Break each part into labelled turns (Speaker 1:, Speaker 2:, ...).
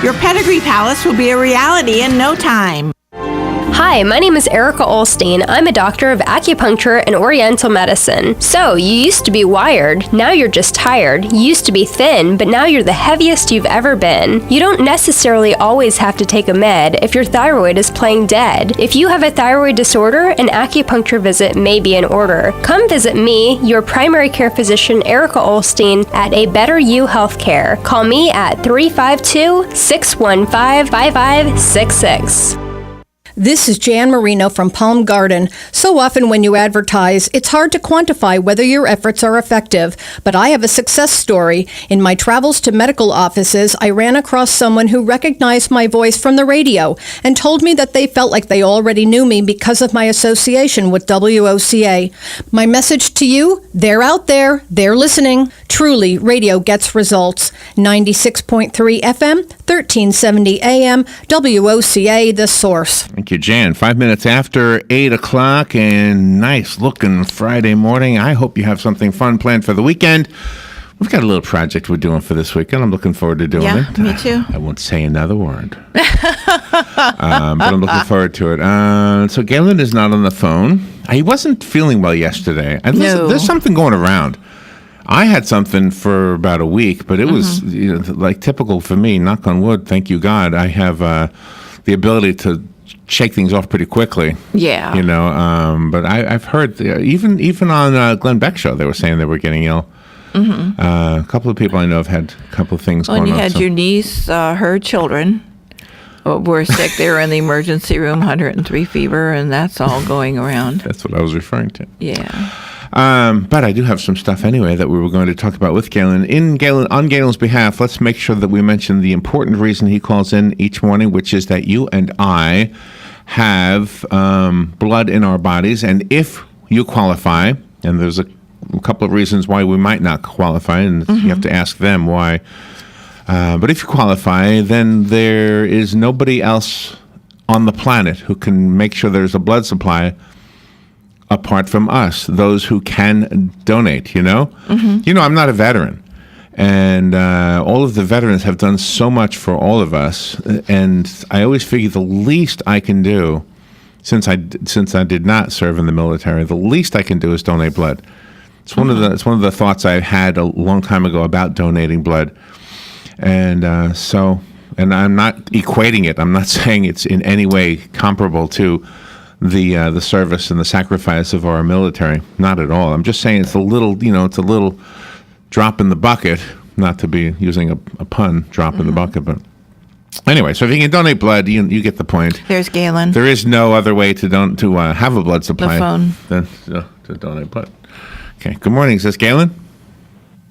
Speaker 1: Your Pedigree Palace will be a reality in no time.
Speaker 2: Hi, my name is Erica Olstein. I'm a doctor of acupuncture and oriental medicine. So, you used to be wired, now you're just tired. You used to be thin, but now you're the heaviest you've ever been. You don't necessarily always have to take a med if your thyroid is playing dead. If you have a thyroid disorder, an acupuncture visit may be in order. Come visit me, your primary care physician, Erica Olstein, at A Better You Healthcare. Call me at 352-615-5566.
Speaker 3: This is Jan Marino from Palm Garden. So often when you advertise, it's hard to quantify whether your efforts are effective. But I have a success story. In my travels to medical offices, I ran across someone who recognized my voice from the radio and told me that they felt like they already knew me because of my association with WOCA. My message to you, they're out there, they're listening. Truly, radio gets results. 96.3 FM, 1370 AM, WOCA, The Source.
Speaker 4: Thank you, Jan. 5 minutes after 8 o'clock, and nice-looking Friday morning. I hope you have something fun planned for the weekend. We've got a little project we're doing for this weekend. I'm looking forward to doing it.
Speaker 1: Yeah, me too.
Speaker 4: I won't say another word. But I'm looking forward to it. So Galen is not on the phone. He wasn't feeling well yesterday.
Speaker 1: No.
Speaker 4: There's something going around. I had something for about a week, but it was like typical for me. Knock on wood, thank you, God. I have the ability to shake things off pretty quickly.
Speaker 1: Yeah.
Speaker 4: But I've heard, even on Glenn Beck's show, they were saying they were getting ill. Mm-hmm. A couple of people I know have had a couple of things going on.
Speaker 1: And you had your niece, her children were sick. They were in the emergency room, 103 fever, and that's all going around.
Speaker 4: That's what I was referring to.
Speaker 1: Yeah.
Speaker 4: But I do have some stuff anyway that we were going to talk about with Galen. On Galen's behalf, let's make sure that we mention the important reason he calls in each morning, which is that you and I have blood in our bodies. And if you qualify, and there's a couple of reasons why we might not qualify, and you have to ask them why. But if you qualify, then there is nobody else on the planet who can make sure there's a blood supply apart from us, those who can donate, I'm not a veteran. And all of the veterans have done so much for all of us. And I always figure the least I can do, since I did not serve in the military, the least I can do is donate blood. It's one of the thoughts I had a long time ago about donating blood. And and I'm not equating it. I'm not saying it's in any way comparable to the service and the sacrifice of our military. Not at all. I'm just saying it's a little drop in the bucket, not to be using a pun, drop in the bucket, but anyway, so if you can donate blood, you get the point.
Speaker 1: There's Galen.
Speaker 4: There is no other way to have a blood supply
Speaker 1: than
Speaker 4: to donate blood. Okay, good morning. Is this Galen?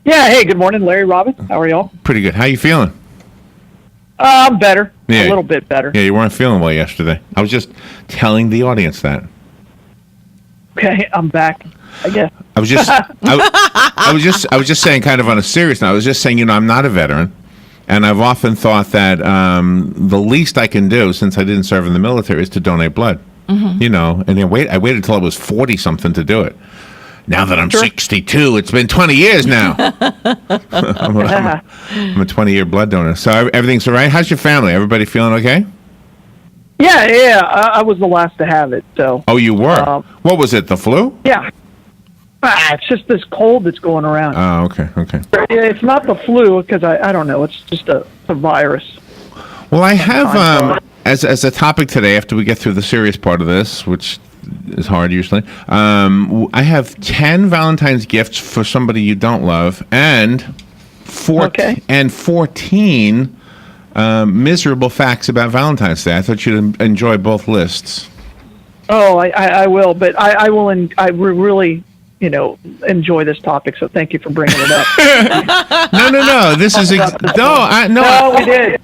Speaker 5: Yeah, hey, good morning, Larry, Robin. How are y'all?
Speaker 4: Pretty good. How you feeling?
Speaker 5: I'm better. Yeah. A little bit better.
Speaker 4: Yeah, you weren't feeling well yesterday. I was just telling the audience that.
Speaker 5: Okay, I'm back, I guess.
Speaker 4: I was just I was just saying, kind of on a serious note, I was just saying, I'm not a veteran, and I've often thought that the least I can do, since I didn't serve in the military, is to donate blood. And then I waited until I was 40-something to do it. Now that I'm 62, it's been 20 years now. I'm a 20-year blood donor. So everything's all right? How's your family? Everybody feeling okay?
Speaker 5: Yeah. I was the last to have it. So.
Speaker 4: Oh, you were? What was it, the flu?
Speaker 5: Yeah. It's just this cold that's going around.
Speaker 4: Oh, okay.
Speaker 5: It's not the flu, because I don't know. It's just a virus.
Speaker 4: Well, I have, as a topic today, after we get through the serious part of this, which is hard usually, I have 10 Valentine's gifts for somebody you don't love, and 14 miserable facts about Valentine's Day. I thought you'd enjoy both lists.
Speaker 5: Oh, I will, but I will really enjoy this topic, so thank you for bringing it up.
Speaker 4: No. This is we did.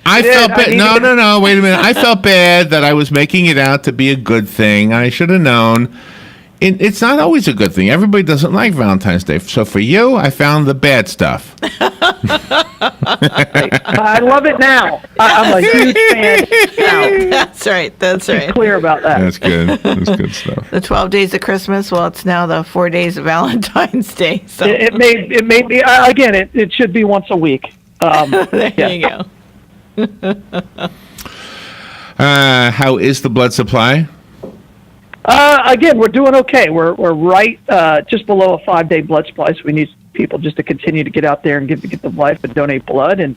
Speaker 4: I felt bad. No. Wait a minute. I felt bad that I was making it out to be a good thing. I should have known. It's not always a good thing. Everybody doesn't like Valentine's Day. So for you, I found the bad stuff.
Speaker 5: I love it now. I'm a huge fan now.
Speaker 1: That's right.
Speaker 5: Be clear about that.
Speaker 4: That's good. That's good stuff.
Speaker 1: The 12 days of Christmas, well, it's now the 4 days of Valentine's Day. So
Speaker 5: it may be, again, it should be once a week.
Speaker 1: There you go.
Speaker 4: How is the blood supply?
Speaker 5: Again, we're doing okay. We're right just below a 5-day blood supply, so we need people just to continue to get out there and get the life and donate blood. And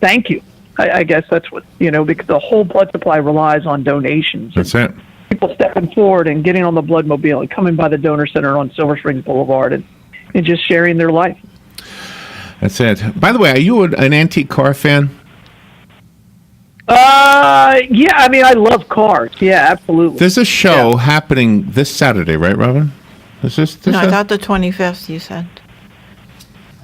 Speaker 5: thank you. I guess that's what, because the whole blood supply relies on donations.
Speaker 4: That's it.
Speaker 5: People stepping forward and getting on the Bloodmobile and coming by the donor center on Silver Springs Boulevard and just sharing their life.
Speaker 4: That's it. By the way, are you an antique car fan?
Speaker 5: Yeah, I mean, I love cars. Yeah, absolutely.
Speaker 4: There's a show happening this Saturday, right, Robin? Is this
Speaker 1: No, I thought the 25th, you said.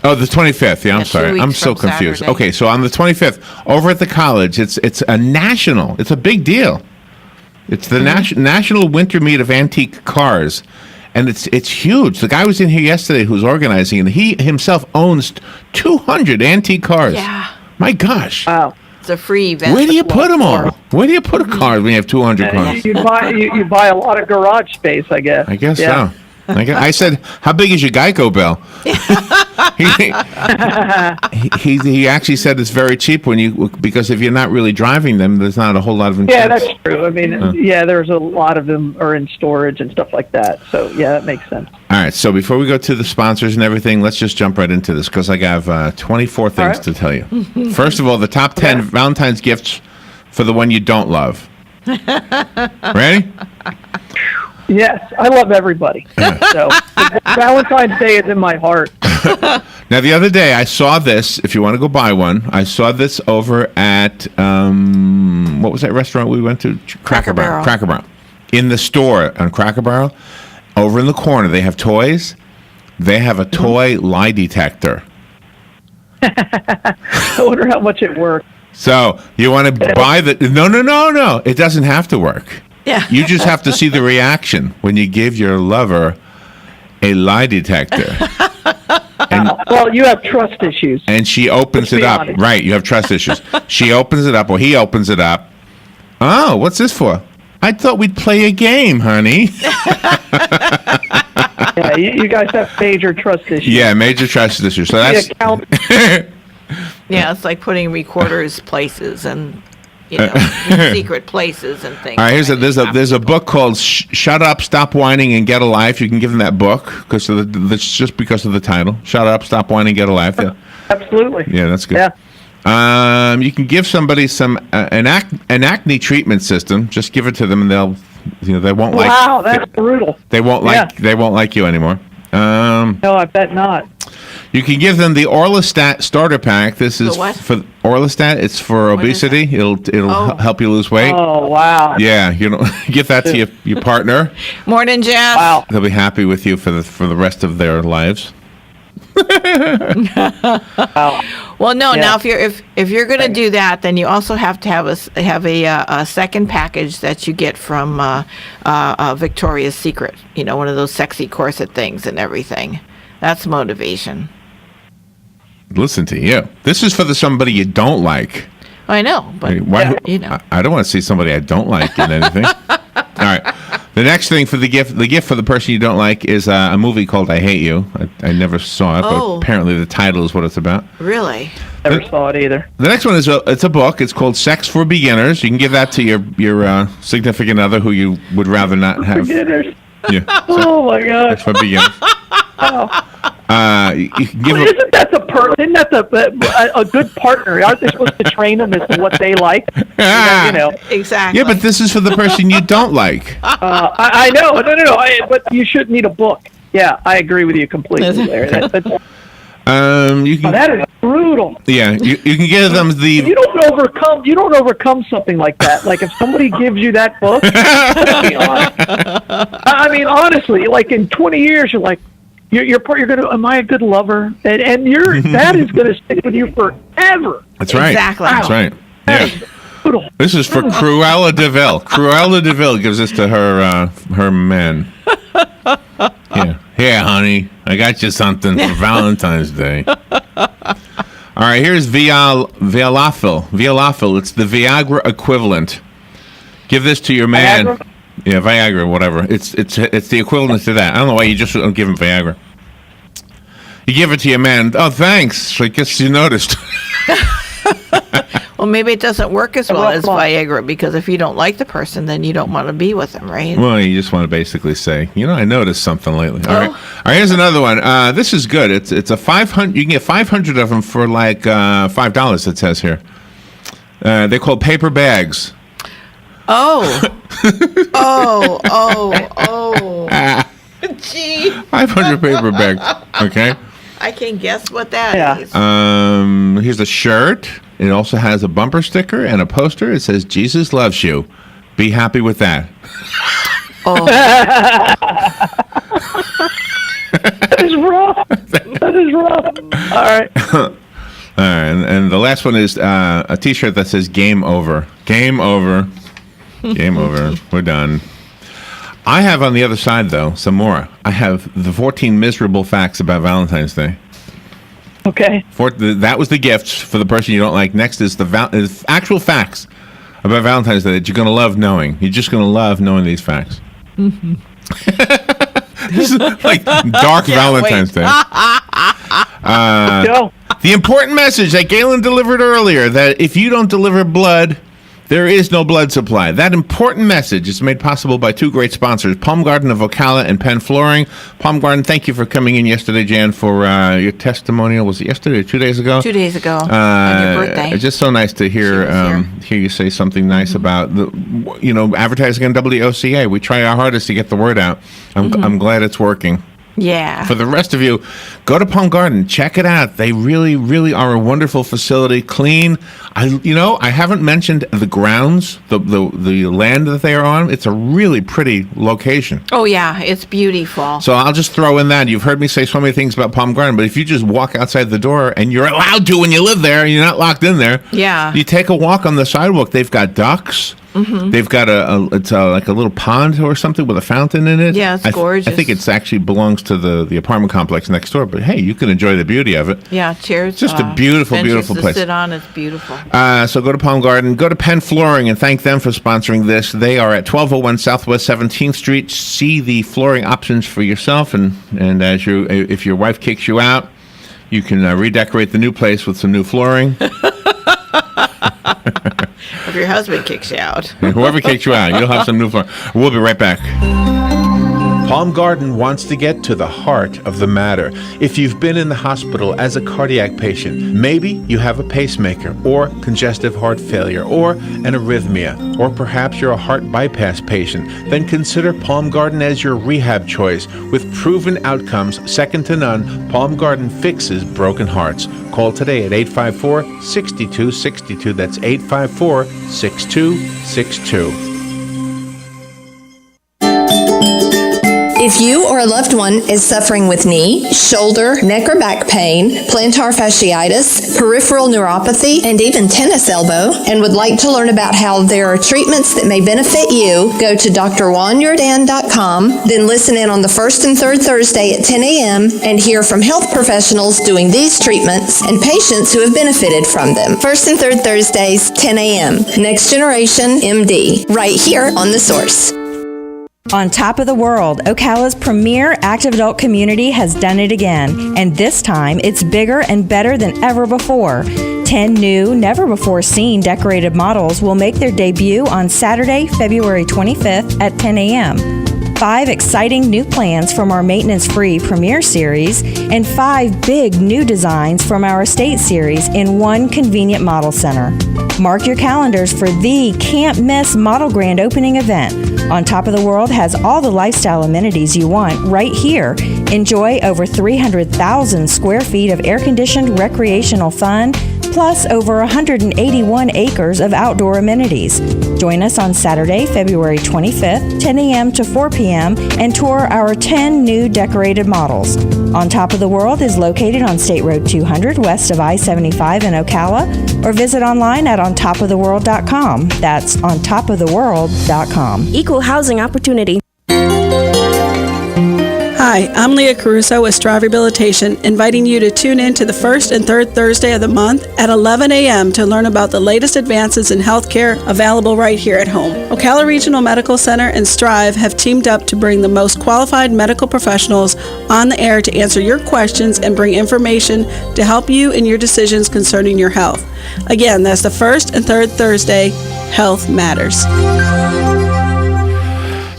Speaker 4: Oh, the 25th. Yeah, I'm
Speaker 1: Yeah, 2
Speaker 4: sorry.
Speaker 1: weeks
Speaker 4: I'm so
Speaker 1: from
Speaker 4: confused.
Speaker 1: Saturday.
Speaker 4: Okay, so on the 25th, over at the college, it's a national. It's a big deal. It's the National Winter Meet of Antique Cars, and it's huge. The guy was in here yesterday who's organizing, and he himself owns 200 antique cars.
Speaker 1: Yeah.
Speaker 4: My gosh.
Speaker 5: Wow.
Speaker 1: It's a free event.
Speaker 4: Where do you put them all? Where do you put a car when you have 200 cars?
Speaker 5: You buy a lot of garage space, I guess.
Speaker 4: I guess
Speaker 5: Yeah.
Speaker 4: so. I said, how big is your Geico bill? he actually said it's very cheap because if you're not really driving them, there's not a whole lot of insurance.
Speaker 5: Yeah, that's true. I mean, there's a lot of them are in storage and stuff like that. So, yeah, that makes sense.
Speaker 4: All right, so before we go to the sponsors and everything, let's just jump right into this because I have 24 things
Speaker 5: right.
Speaker 4: to tell you. First of all, the top 10 Valentine's gifts for the one you don't love. Ready?
Speaker 5: Yes, I love everybody. So, Valentine's Day is in my heart.
Speaker 4: Now, the other day, I saw this. If you want to go buy one, I saw this over at, what was that restaurant we went to?
Speaker 1: Cracker Barrel.
Speaker 4: Cracker Barrel. In the store on Cracker Barrel, over in the corner, they have toys. They have a toy lie detector.
Speaker 5: I wonder how much it works.
Speaker 4: So, you want to buy the... No. It doesn't have to work.
Speaker 1: Yeah.
Speaker 4: You just have to see the reaction when you give your lover a lie detector.
Speaker 5: Well, you have trust issues.
Speaker 4: And she opens
Speaker 5: Let's
Speaker 4: it
Speaker 5: be
Speaker 4: up.
Speaker 5: honest.
Speaker 4: Right, you have trust issues. She opens it up, or he opens it up. Oh, what's this for? I thought we'd play a game, honey.
Speaker 5: Yeah, you guys have major trust issues.
Speaker 4: Yeah, major trust issues. So that's...
Speaker 5: The account-
Speaker 1: Yeah, it's like putting recorders places and, secret places and things.
Speaker 4: All right, there's a book called "Shut Up, Stop Whining, and Get a Life." You can give them that book because just because of the title. "Shut Up, Stop Whining, Get a Life." Yeah,
Speaker 5: Absolutely.
Speaker 4: yeah, that's good.
Speaker 5: Yeah.
Speaker 4: You can give somebody an acne treatment system. Just give it to them, and they won't like.
Speaker 5: Wow, that's brutal.
Speaker 4: They won't like you anymore.
Speaker 5: No, I bet not.
Speaker 4: You can give them the Orlistat starter pack. This is
Speaker 1: The what?
Speaker 4: for Orlistat. It's for
Speaker 1: What is
Speaker 4: obesity. It'll help you lose weight.
Speaker 5: Oh, wow.
Speaker 4: Yeah, give that to your partner.
Speaker 1: Morning, Jeff.
Speaker 5: Wow.
Speaker 4: They'll be happy with you for the rest of their lives.
Speaker 5: Wow.
Speaker 1: Well, no.
Speaker 5: Yeah.
Speaker 1: Now, if you're going to do that, then you also have to have a second package that you get from Victoria's Secret. One of those sexy corset things and everything. That's motivation.
Speaker 4: Listen to you. This is for somebody you don't like.
Speaker 1: I know, but
Speaker 4: Why?
Speaker 1: Yeah.
Speaker 4: I don't want to see somebody I don't like in anything. All right. The next thing for the gift for the person you don't like is a movie called "I Hate You." I never saw it, but
Speaker 1: Oh.
Speaker 4: apparently the title is what it's about.
Speaker 1: Really?
Speaker 5: Never saw it either.
Speaker 4: The next one is it's a book. It's called "Sex for Beginners." You can give that to your significant other who you would rather not have.
Speaker 5: Beginners.
Speaker 4: Yeah,
Speaker 5: Oh, my
Speaker 4: Sex
Speaker 5: gosh.
Speaker 4: for Beginners. You can give
Speaker 5: Isn't that isn't that a good partner? Aren't they supposed to train them as to what they like?
Speaker 1: Exactly.
Speaker 4: Yeah, but this is for the person you don't like.
Speaker 5: I know. No. But you should need a book. Yeah, I agree with you completely there.
Speaker 4: You can.
Speaker 5: That is brutal.
Speaker 4: Yeah, you can give them
Speaker 5: You
Speaker 4: the.
Speaker 5: don't overcome something like that. Like if somebody gives you that book, let's be honest. I mean, honestly, like in 20 years, you're like, you're gonna. Am I a good lover? And that is gonna stick with you forever.
Speaker 4: That's right.
Speaker 1: Exactly.
Speaker 4: That's right.
Speaker 5: That
Speaker 4: Yeah.
Speaker 5: is brutal.
Speaker 4: This is for Cruella DeVille. Cruella DeVille gives this to her man. Yeah. Here, honey, I got you something for Valentine's Day. All right, here's Vialafil. Vialafil, it's the Viagra equivalent. Give this to your man.
Speaker 5: Viagra?
Speaker 4: Yeah, Viagra, whatever. It's the equivalent to that. I don't know why you just don't give him Viagra. You give it to your man. Oh, thanks. I guess you noticed.
Speaker 1: Well, maybe it doesn't work as well
Speaker 5: Well,
Speaker 1: as
Speaker 5: come on.
Speaker 1: Viagra, because if you don't like the person, then you don't want to be with them, right?
Speaker 4: Well, you just want to basically say, I noticed something lately. All right. All right, here's another one. This is good. It's a 500. You can get 500 of them for like $5. It says here. They're called paper bags.
Speaker 1: Oh. Gee,
Speaker 4: 500 paper bags. Okay.
Speaker 1: I can guess what that
Speaker 5: Yeah.
Speaker 1: is.
Speaker 4: Here's a shirt. It also has a bumper sticker and a poster. It says, Jesus loves you. Be happy with that.
Speaker 5: That is rough. That is rough. All right.
Speaker 4: And the last one is a T-shirt that says "Game Over." Game over. Game over. We're done. I have on the other side, though, some more. I have the 14 miserable facts about Valentine's Day.
Speaker 5: Okay.
Speaker 4: That was the gifts for the person you don't like. Next is is actual facts about Valentine's Day that you're going to love knowing. You're just going to love knowing these facts. Mm-hmm. This is like dark Valentine's Day.
Speaker 5: Go.
Speaker 4: The important message that Galen delivered earlier, that if you don't deliver blood, there is no blood supply. That important message is made possible by two great sponsors, Palm Garden of Ocala and Penn Flooring. Palm Garden, thank you for coming in yesterday, Jan, for your testimonial. Was it yesterday or 2 days ago?
Speaker 1: 2 days ago on your birthday.
Speaker 4: It's just so nice to hear you say something nice about advertising on WOCA. We try our hardest to get the word out. I'm glad it's working.
Speaker 1: Yeah.
Speaker 4: For the rest of you, go to Palm Garden. Check it out. They really, really are a wonderful facility. Clean. I haven't mentioned the grounds, the land that they are on. It's a really pretty location.
Speaker 1: Oh, yeah. It's beautiful.
Speaker 4: So I'll just throw in that. You've heard me say so many things about Palm Garden, but if you just walk outside the door, and you're allowed to when you live there, you're not locked in there.
Speaker 1: Yeah.
Speaker 4: You take a walk on the sidewalk. They've got ducks. Mm-hmm. They've got like a little pond or something with a fountain in it.
Speaker 1: Yeah, it's gorgeous.
Speaker 4: I think it actually belongs to the apartment complex next door. But hey, you can enjoy the beauty of it.
Speaker 1: Yeah, chairs.
Speaker 4: Just a beautiful,
Speaker 1: benches
Speaker 4: beautiful
Speaker 1: to
Speaker 4: place.
Speaker 1: Sit on. It's beautiful.
Speaker 4: So go to Palm Garden. Go to Penn Flooring and thank them for sponsoring this. They are at 1201 Southwest 17th Street. See the flooring options for yourself, and if your wife kicks you out, you can redecorate the new place with some new flooring.
Speaker 1: If your husband kicks you out.
Speaker 4: Whoever kicks you out, you'll have some new flooring. We'll be right back. Palm Garden wants to get to the heart of the matter. If you've been in the hospital as a cardiac patient, maybe you have a pacemaker or congestive heart failure or an arrhythmia, or perhaps you're a heart bypass patient, then consider Palm Garden as your rehab choice. With proven outcomes second to none, Palm Garden fixes broken hearts. Call today at 854-6262. That's 854-6262.
Speaker 6: If you or a loved one is suffering with knee, shoulder, neck or back pain, plantar fasciitis, peripheral neuropathy, and even tennis elbow, and would like to learn about how there are treatments that may benefit you, go to drjuanyordan.com, then listen in on the first and third Thursday at 10 a.m. and hear from health professionals doing these treatments and patients who have benefited from them. First and third Thursdays, 10 a.m. Next Generation MD, right here on The Source.
Speaker 7: On top of the world, Ocala's premier active adult community has done it again, and this time it's bigger and better than ever before. 10 new, never-before-seen decorated models will make their debut on Saturday, February 25th at 10 a.m. 5 exciting new plans from our maintenance-free Premier Series, and 5 big new designs from our Estate Series in one convenient model center. Mark your calendars for the can't-miss model grand opening event. On Top of the World has all the lifestyle amenities you want right here. Enjoy over 300,000 square feet of air-conditioned recreational fun, plus over 181 acres of outdoor amenities. Join us on Saturday, February 25th, 10 a.m. to 4 p.m., and tour our 10 new decorated models. On Top of the World is located on State Road 200 west of I-75 in Ocala, or visit online at ontopoftheworld.com. That's ontopoftheworld.com.
Speaker 8: Equal housing opportunity. Hi, I'm Leah Caruso with Strive Rehabilitation, inviting you to tune in to the first and third Thursday of the month at 11 a.m. to learn about the latest advances in healthcare available right here at home. Ocala Regional Medical Center and Strive have teamed up to bring the most qualified medical professionals on the air to answer your questions and bring information to help you in your decisions concerning your health. Again, that's the first and third Thursday. Health matters.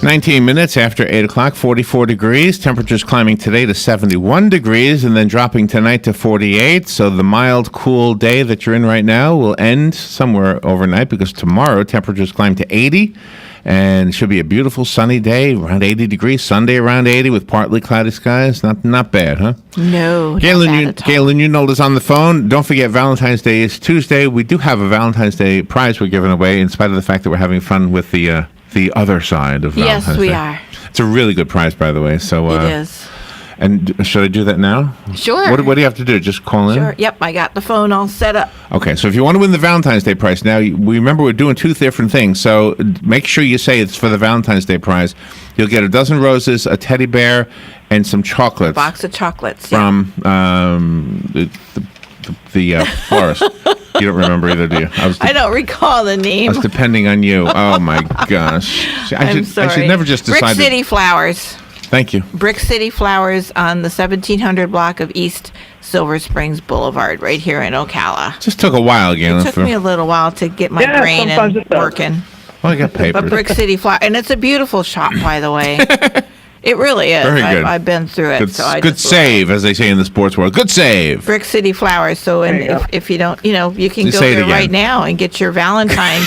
Speaker 4: 19 minutes after 8 o'clock, 44 degrees. Temperatures climbing today to 71 degrees and then dropping tonight to 48. So the mild, cool day that you're in right now will end somewhere overnight because tomorrow temperatures climb to 80 and should be a beautiful sunny day, around 80 degrees. Sunday around 80 with partly cloudy skies. Not bad, huh?
Speaker 1: No,
Speaker 4: Galen, you know this on the phone. Don't forget Valentine's Day is Tuesday. We do have a Valentine's Day prize we're giving away in spite of the fact that we're having fun with the other side of Valentine's Day.
Speaker 1: Yes, we are.
Speaker 4: It's a really good prize, by the way. So
Speaker 1: It is.
Speaker 4: And should I do that now?
Speaker 1: Sure.
Speaker 4: What do you have to do? Just call in?
Speaker 1: Sure. Yep, I got the phone all set up.
Speaker 4: Okay, so if you want to win the Valentine's Day prize, now we remember we're doing two different things. So make sure you say it's for the Valentine's Day prize. You'll get a dozen roses, a teddy bear, and some chocolates.
Speaker 1: Box of chocolates.
Speaker 4: From the florist. You don't remember either, do you?
Speaker 1: I don't recall the name.
Speaker 4: I was depending on you. Oh my gosh!
Speaker 1: I'm sorry.
Speaker 4: I should never just decide.
Speaker 1: Brick City Flowers.
Speaker 4: Thank you.
Speaker 1: Brick City Flowers on the 1700 block of East Silver Springs Boulevard, right here in Ocala.
Speaker 4: Just took a while, Galen.
Speaker 1: It took me a little while to get my brain and working.
Speaker 4: Well, I got paper.
Speaker 1: But Brick City Flower, and it's a beautiful shop, by the way. It really is.
Speaker 4: Very good.
Speaker 1: I've been through it.
Speaker 4: Good save, as they say in the sports world. Good save.
Speaker 1: Brick City Flowers. So, and if you don't, you can
Speaker 4: Just
Speaker 1: go
Speaker 4: say it
Speaker 1: there
Speaker 4: again.
Speaker 1: right now and get your Valentine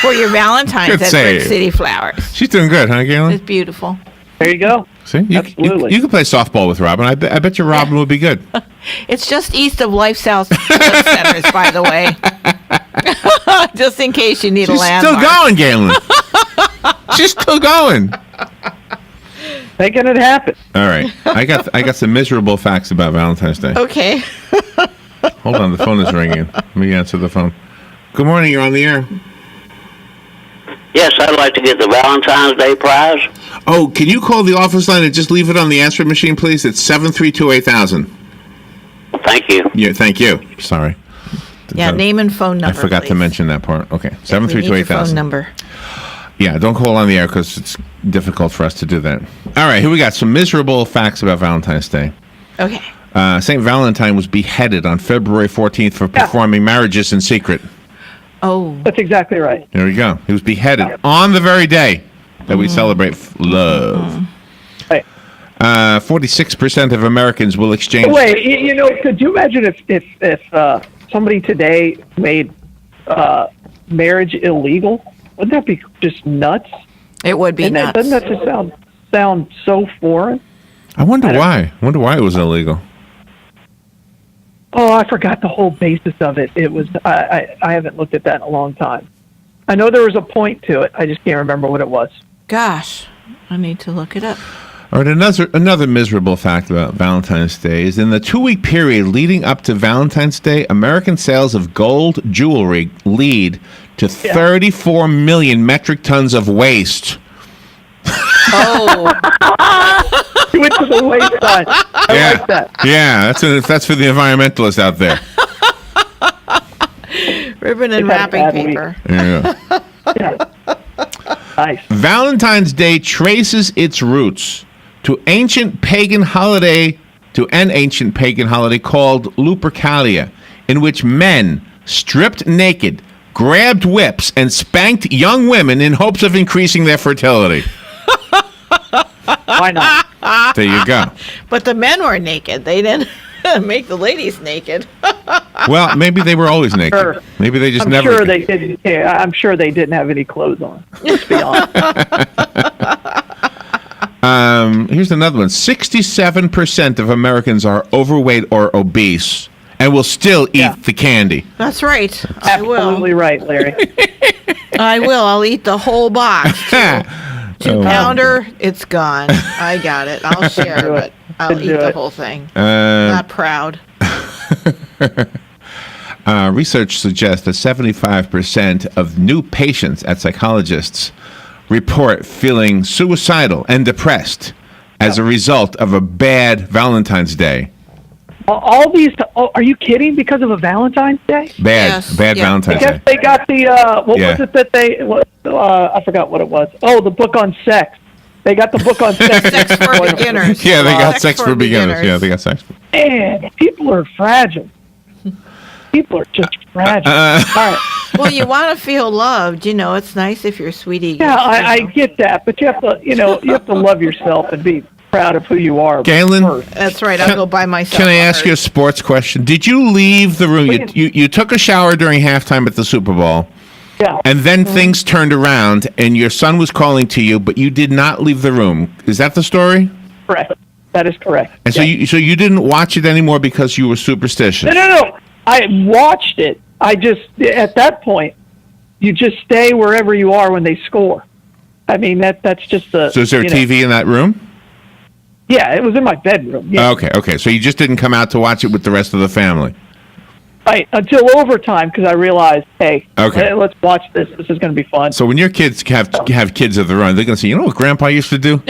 Speaker 1: for your Valentine's
Speaker 4: Good
Speaker 1: at
Speaker 4: save.
Speaker 1: Brick City Flowers.
Speaker 4: She's doing good, huh, Galen?
Speaker 1: It's beautiful.
Speaker 5: There you go.
Speaker 4: See, you can play softball with Robin. I bet you Robin would be good.
Speaker 1: It's just east of Lifestyle Centers, by the way. Just in case you need a
Speaker 4: She's
Speaker 1: landmark.
Speaker 4: still going, Galen. She's still going.
Speaker 5: Making it happen.
Speaker 4: All right, I got some miserable facts about Valentine's Day.
Speaker 1: Okay.
Speaker 4: Hold on, the phone is ringing. Let me answer the phone. Good morning, you're on the air.
Speaker 9: Yes, I'd like to get the Valentine's Day prize.
Speaker 4: Oh, can you call the office line and just leave it on the answering machine, please? It's 732-8000.
Speaker 9: Thank you.
Speaker 4: Yeah, thank you. Sorry.
Speaker 1: Yeah, name and phone number.
Speaker 4: I forgot to
Speaker 1: please.
Speaker 4: mention that part. Okay,
Speaker 1: We need your
Speaker 4: 732-8000.
Speaker 1: phone number.
Speaker 4: Yeah, don't call on the air because it's difficult for us to do that. All right, here we got some miserable facts about Valentine's Day.
Speaker 1: Okay.
Speaker 4: St. Valentine was beheaded on February 14th for performing marriages in secret.
Speaker 1: Oh.
Speaker 5: That's exactly right.
Speaker 4: There we go. He was beheaded on the very day that we celebrate love.
Speaker 5: Right.
Speaker 4: 46% of Americans will exchange.
Speaker 5: Wait, could you imagine if somebody today made marriage illegal? Wouldn't that be just nuts?
Speaker 1: It would be nuts.
Speaker 5: Doesn't that just sound so foreign?
Speaker 4: I wonder why. I wonder why it was illegal.
Speaker 5: Oh, I forgot the whole basis of it. It was I haven't looked at that in a long time. I know there was a point to it. I just can't remember what it was.
Speaker 1: Gosh, I need to look it up.
Speaker 4: All right, another miserable fact about Valentine's Day is in the 2-week period leading up to Valentine's Day, American sales of gold jewelry lead to 34 million metric tons of waste.
Speaker 1: Oh.
Speaker 5: You went to the wayside. I like that.
Speaker 4: Yeah, that's for the environmentalists out there.
Speaker 1: Ribbon and wrapping paper.
Speaker 4: Yeah.
Speaker 5: Nice.
Speaker 4: Valentine's Day traces its roots to an ancient pagan holiday called Lupercalia, in which men stripped naked, grabbed whips, and spanked young women in hopes of increasing their fertility.
Speaker 5: Why not?
Speaker 4: There you go.
Speaker 1: But the men were naked. They didn't make the ladies naked.
Speaker 4: Well, maybe they were always naked.
Speaker 5: Sure.
Speaker 4: Maybe they just
Speaker 5: I'm
Speaker 4: never.
Speaker 5: sure they didn't. Yeah, I'm sure they didn't have any clothes on. Let's be honest.
Speaker 4: Here's another one. 67% of Americans are overweight or obese and will still eat the candy.
Speaker 1: That's right. I will.
Speaker 5: Absolutely right, Larry.
Speaker 1: I will. I'll eat the whole box. 2-pounder, it's gone. I got it. I'll share, but I'll eat the whole thing. Not proud.
Speaker 4: Research suggests that 75% of new patients at psychologists report feeling suicidal and depressed as a result of a bad Valentine's Day.
Speaker 5: All these. Oh, are you kidding? Because of a Valentine's Day?
Speaker 4: Bad
Speaker 1: Yeah.
Speaker 4: Valentine's
Speaker 5: I guess
Speaker 4: Day.
Speaker 5: they got the what
Speaker 4: Yeah.
Speaker 5: was it that they? I forgot what it was. Oh, the book on sex. They got the book on sex.
Speaker 1: Sex for beginners.
Speaker 4: Yeah, they got
Speaker 1: Sex
Speaker 4: sex
Speaker 1: for
Speaker 4: for beginners.
Speaker 1: beginners.
Speaker 4: Yeah, they got sex.
Speaker 5: Man, people are fragile. People are just fragile. All right.
Speaker 1: Well, you want to feel loved. It's nice if your sweetie.
Speaker 5: Yeah, I get that, but you have to, you have to love yourself and be proud of who you are.
Speaker 4: Galen?
Speaker 5: first.
Speaker 1: That's right. I'll go by myself.
Speaker 4: Can I ask you a sports question? Did you leave the room? You took a shower during halftime at the Super Bowl,
Speaker 5: Yeah.
Speaker 4: and then things turned around, and your son was calling to you, but you did not leave the room. Is that the story?
Speaker 5: Correct. That is correct.
Speaker 4: And so you didn't watch it anymore because you were superstitious.
Speaker 5: No. I watched it. I just, at that point, you just stay wherever you are when they score. I mean, that's just the.
Speaker 4: So is there a TV in that room?
Speaker 5: Yeah, it was in my bedroom. Yeah.
Speaker 4: Okay. So you just didn't come out to watch it with the rest of the family.
Speaker 5: Right, until overtime, because I realized, hey,
Speaker 4: Okay.
Speaker 5: let's watch this. This is going to be fun.
Speaker 4: So when your kids have kids of their own, they're going to say, you know what Grandpa used to do?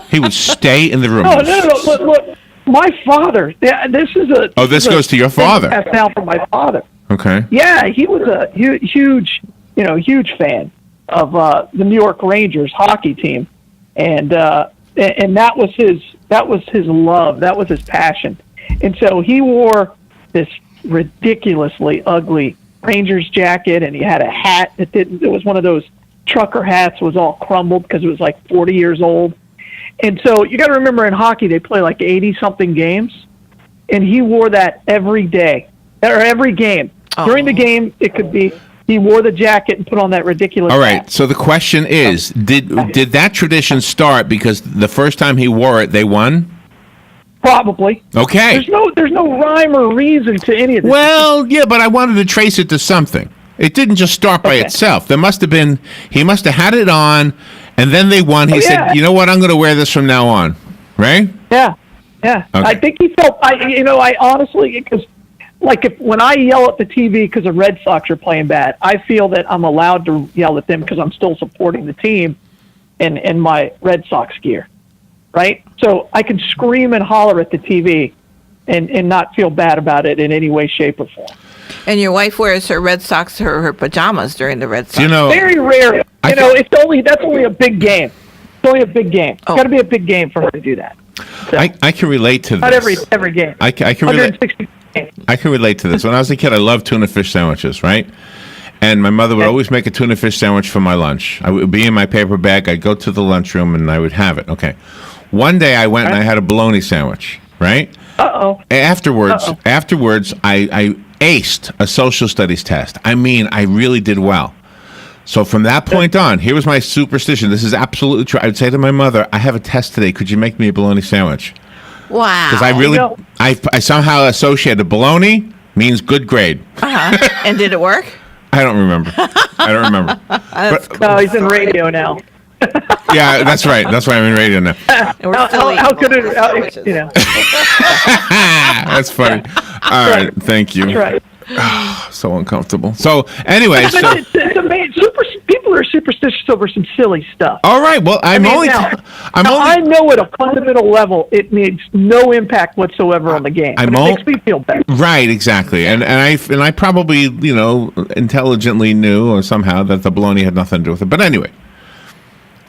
Speaker 4: He would stay in the room.
Speaker 5: No. Look, my father. This is a.
Speaker 4: Oh, this goes to your father.
Speaker 5: Passed down from my father.
Speaker 4: Okay.
Speaker 5: Yeah, he was a huge fan of the New York Rangers hockey team, and that was his love. That was his passion, and so he wore this ridiculously ugly Rangers jacket, and he had a hat that didn't. It was one of those trucker hats. Was all crumbled because it was like 40 years old. And so you got to remember, in hockey they play like 80-something games, and he wore that every day or every game. During the game, it could be he wore the jacket and put on that ridiculous
Speaker 4: All right.
Speaker 5: hat.
Speaker 4: So the question is, did that tradition start because the first time he wore it, they won?
Speaker 5: Probably.
Speaker 4: Okay.
Speaker 5: There's no rhyme or reason to any of this.
Speaker 4: Well, yeah, but I wanted to trace it to something. It didn't just start by itself. He must have had it on, and then they won. He said, you know what, I'm going to wear this from now on. Right?
Speaker 5: Yeah.
Speaker 4: Okay.
Speaker 5: I think he felt. I honestly, because when I yell at the TV because the Red Sox are playing bad, I feel that I'm allowed to yell at them because I'm still supporting the team in my Red Sox gear, right? So I can scream and holler at the TV and not feel bad about it in any way, shape, or form.
Speaker 1: And your wife wears her Red Sox, her pajamas during the Red Sox.
Speaker 5: Very rare. That's only a big game. It's only a big game. It's got to be a big game for her to do that. So,
Speaker 4: I can relate to this.
Speaker 5: not every game.
Speaker 4: I can relate.
Speaker 5: 160 games.
Speaker 4: I can relate to this. When I was a kid, I loved tuna fish sandwiches, right? And my mother would always make a tuna fish sandwich for my lunch. I would be in my paper bag. I'd go to the lunchroom and I would have it. Okay. One day I went and I had a bologna sandwich, right?
Speaker 5: Uh-oh.
Speaker 4: Afterwards, I aced a social studies test. I mean, I really did well. So from that point on, here was my superstition. This is absolutely true. I'd say to my mother, I have a test today. Could you make me a bologna sandwich?
Speaker 1: Wow.
Speaker 4: Because I really, I somehow associated bologna means good grade.
Speaker 1: And did it work?
Speaker 4: I don't remember.
Speaker 5: No, he's in radio now.
Speaker 4: Yeah, that's right. That's why I'm in radio now.
Speaker 5: How could it?
Speaker 4: That's funny. All right, thank you.
Speaker 5: That's right.
Speaker 4: So uncomfortable. So anyway,
Speaker 5: It's amazing. People are superstitious over some silly stuff.
Speaker 4: all right. Well,
Speaker 5: I know at a fundamental level it makes no impact whatsoever on the game. But it makes me feel better.
Speaker 4: Right, exactly. And I probably, intelligently knew or somehow that the bologna had nothing to do with it. But anyway,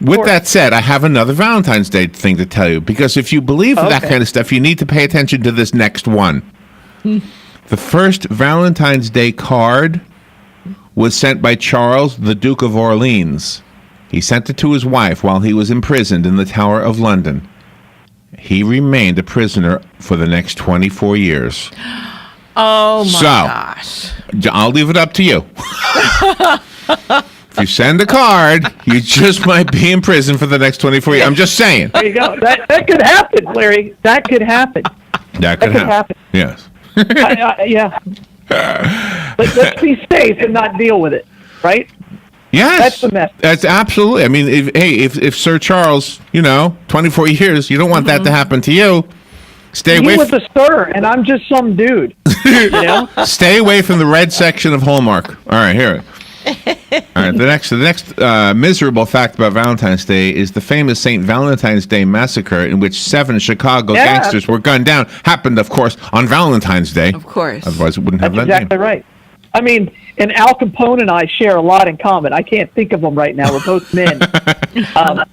Speaker 4: with that said, I have another Valentine's Day thing to tell you, because if you believe that kind of stuff, you need to pay attention to this next one. The first Valentine's Day card was sent by Charles, the Duke of Orleans. He sent it to his wife while he was imprisoned in the Tower of London. He remained a prisoner for the next 24 years.
Speaker 1: Oh, my gosh.
Speaker 4: I'll leave it up to you. If you send a card, you just might be in prison for the next 24 years. I'm just saying.
Speaker 5: There you go. That could happen, Larry. That could happen.
Speaker 4: That could happen. Yes.
Speaker 5: Yeah. Let's be safe and not deal with it, right?
Speaker 4: Yes.
Speaker 5: That's the message.
Speaker 4: That's absolutely. I mean, if Sir Charles, 24 years, you don't want that to happen to you. Stay away.
Speaker 5: He was a sir, and I'm just some dude.
Speaker 4: Stay away from the red section of Hallmark. All right, here. All right. The next miserable fact about Valentine's Day is the famous St. Valentine's Day massacre, in which 7 Chicago gangsters were gunned down. Happened, of course, on Valentine's Day.
Speaker 1: Of course.
Speaker 4: Otherwise, it wouldn't have
Speaker 5: That's
Speaker 4: that
Speaker 5: exactly
Speaker 4: name.
Speaker 5: right. I mean, and Al Capone and I share a lot in common. I can't think of them right now. We're both men. That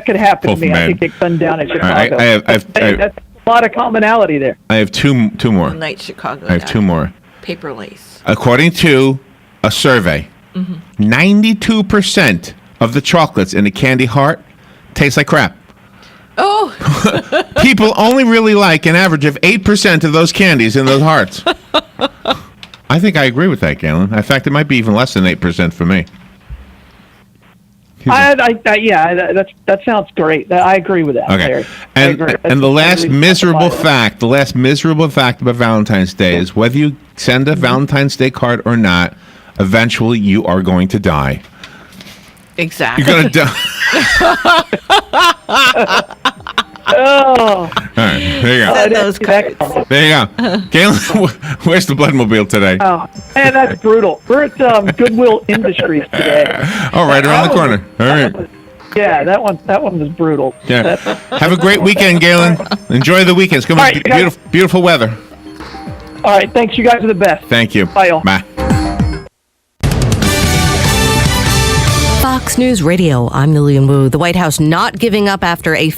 Speaker 5: could happen
Speaker 4: Both
Speaker 5: to me.
Speaker 4: men.
Speaker 5: I think get gunned down in
Speaker 4: All right,
Speaker 5: Chicago. That's a lot of commonality there.
Speaker 4: I have two more.
Speaker 1: Night Chicago.
Speaker 4: I have 2 more.
Speaker 1: Paper lace.
Speaker 4: According to a survey, 92% of the chocolates in a candy heart taste like crap.
Speaker 1: Oh,
Speaker 4: People only really like an average of 8% of those candies in those hearts. I think I agree with that, Galen. In fact, it might be even less than 8% for me.
Speaker 5: That sounds great. I agree with that.
Speaker 4: Okay.
Speaker 5: Larry. I
Speaker 4: And
Speaker 5: agree.
Speaker 4: and the last
Speaker 5: That's
Speaker 4: miserable
Speaker 5: justifiable.
Speaker 4: fact about Valentine's Day is whether you send a Valentine's Day card or not, eventually you are going to die.
Speaker 1: exactly.
Speaker 4: You're going to die.
Speaker 5: Oh,
Speaker 4: All right, there you go.
Speaker 1: Send those cards.
Speaker 4: There you go. Galen, where's the Bloodmobile today?
Speaker 5: oh, man, that's brutal. We're at Goodwill Industries today.
Speaker 4: Oh, right around the corner. All right.
Speaker 5: Yeah, that one was brutal.
Speaker 4: Yeah. Have a great weekend, Galen. Enjoy the weekend. It's going to
Speaker 5: All
Speaker 4: be
Speaker 5: right, guys.
Speaker 4: beautiful, beautiful weather.
Speaker 5: All right, thanks. You guys are the best.
Speaker 4: Thank you.
Speaker 5: Bye, all.
Speaker 4: Bye.
Speaker 10: Fox News Radio, I'm Lillian Wu. The White House not giving up after a